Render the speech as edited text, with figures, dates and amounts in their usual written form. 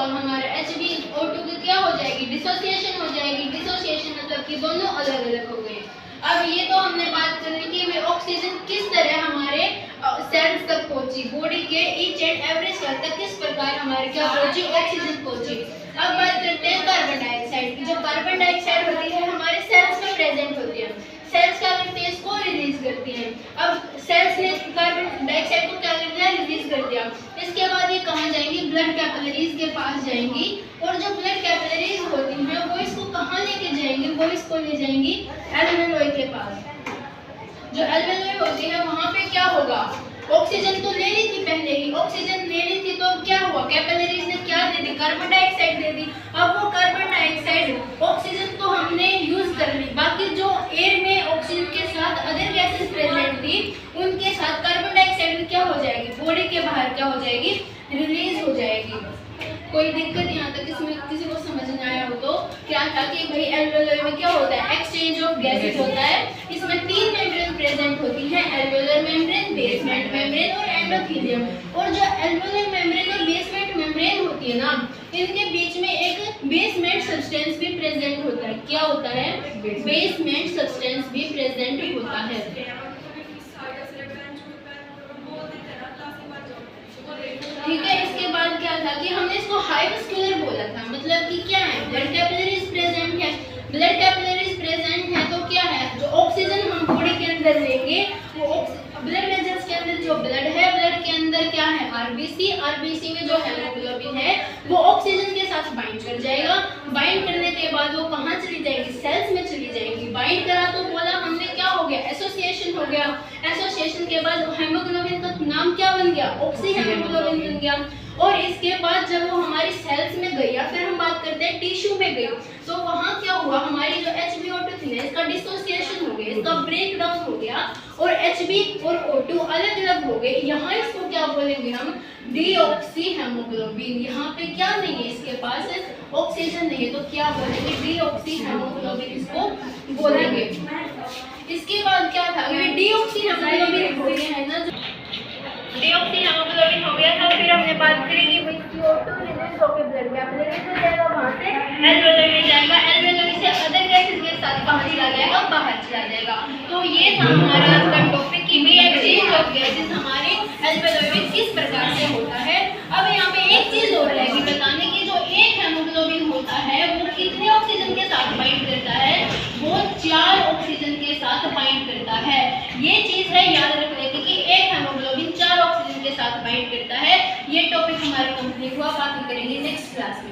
होगा हमारा HbO2 की क्या हो जाएगी, डिसोसिएशन हो जाएगी। डिसोसिएशन मतलब कि दोनों अलग अलग हो गए। अब ये तो हमने बात कर ली कि वे ऑक्सीजन किस तरह हमारे सेल्स तक पहुंची, बॉडी के ईच एंड एवरी सेल तक किस प्रकार हमारे क्या पहुंची, ऑक्सीजन पहुंची। अब बात करते हैं कार्बन डाइऑक्साइड की। जो कार्बन डाइऑक्साइड होती है हमारे सेल्स में प्रेजेंट होती है। सेल्स क्या करती है, इसको रिलीज करती हैं। अब सेल्स ने कार्बन डाइऑक्साइड को क्या कर दिया, रिलीज कर दिया। इसके बाद ये कहाँ जाएंगी, ब्लड कैपिलरीज के पास जाएंगी। और जो ब्लड कैपिलरीज होती हैं वो इसको कहाँ लेके जाएंगी, वो इसको ले जाएंगी एल्वेओलाई के पास। जो एल्वेओलाई होती है वहाँ पे क्या होगा, ऑक्सीजन तो ले ली थी पहले ही, ऑक्सीजन ले ली थी तो क्या हुआ, कैपिलरीज ने क्या दे दी, कार्बन डाइऑक्साइड दे दी। अब वो कार्बन डाइऑक्साइड ऑक्सीजन तो हमने यूज कर ली, बाकी जो एयर में ऑक्सीजन के साथ अदर गैसेस प्रेजेंट थी उनके साथ कार्बन डाइऑक्साइड क्या हो जाएगी, बॉडी के बाहर क्या हो जाएगी, रिलीज हो जाएगी। कोई दिक्कत यहाँ तक इसमें किसी को समझ नहीं आया हो तो क्या था कि भाई एल्वेओलाई में क्या होता है, एक्सचेंज ऑफ गैसेस होता है। इसमें 3 मेम्ब्रेन प्रेजेंट होती हैं, एल्वेओलर मेम्ब्रेन, बेसमेंट मेम्ब्रेन और एंडोथेलियम। और जो एल्वेओलर मेम्ब्रेन और बेसमेंट मेम्ब्रेन होती है ना, इनके बीच में एक बेसमेंट सब्सटेंस भी प्रेजेंट होता है। क्या होता है, बेसमेंट सब्सटेंस भी प्रेजेंट होता है। ठीक है, इसके बाद क्या था कि हमने इसको हाइपोस्कुलर बोला था, मतलब कि क्या है, ब्लड कैपिलरीज प्रेजेंट है। ब्लड कैपिलरीज प्रेजेंट है तो क्या है, जो ऑक्सीजन हम बॉडी के अंदर लेंगे वो ब्लड वेसल्स के अंदर जो ब्लड है, ब्लड के अंदर क्या है, आरबीसी। आरबीसी में जो हेमोग्लोबिन है वो ऑक्सीजन के साथ बाइंड कर जाएगा। बाइंड करने के बाद वो कहाँ चली जाएगी, सेल्स में चली जाएगी। बाइंड करा तो बोला हमने क्या हो गया, एसोसिएशन हो गया। एसोसिएशन के बाद हेमोग्लोबिन का नाम क्या बन गया, ऑक्सी हेमोग्लोबिन बन गया। और इसके बाद जब वो हमारी सेल्स में गई या फिर हम बात करते हैं टिश्यू में गई, तो वहाँ क्या हुआ, हमारी जो HbO2 थी ना, इसका डिसोसिएशन हो गया, इसका ब्रेक डाउन हो गया और Hb और O2 अलग अलग हो गए। यहाँ इसको क्या बोलेंगे हम, डीऑक्सी हेमोग्लोबिन। यहाँ पे क्या नहीं है, इसके पास ऑक्सीजन नहीं है तो क्या बोलेंगे, डीऑक्सी हेमोग्लोबिन इसको बोलेंगे। इसके बाद क्या था, ये डीऑक्सी हेमोग्लोबिन हो गया है ना, डीऑक्सी हेमोग्लोबिन हो गया था। फिर हमने बात करी कि भाई CO2 रिलीज होकर ब्लड कैपिलरीज हो जाएगा, वहां से एल्वेओलाई में जाएगा, एल्वेओलाई से अदर गैसेस के साथ कहां चला जाएगा, बाहर चला जाएगा। तो ये था हमारा आज का टॉपिक कि भी एक्सचेंज ऑफ गैसेस हमारे एल्वेओलाई में किस प्रकार से होता है। अब यहाँ पे एक चीज और रहेगी बताने की, जो एक हेमोग्लोबिन होता है वो कितने ऑक्सीजन के साथ बाइंड करता है, वो 4 ऑक्सीजन के साथ बाइंड करता है। ये चीज है याद रखने की कि एक हेमोग्लोबिन 4 ऑक्सीजन के साथ बाइंड करता है। ये टॉपिक हमारा कंप्लीट हुआ, बाकी करेंगे नेक्स्ट क्लास में।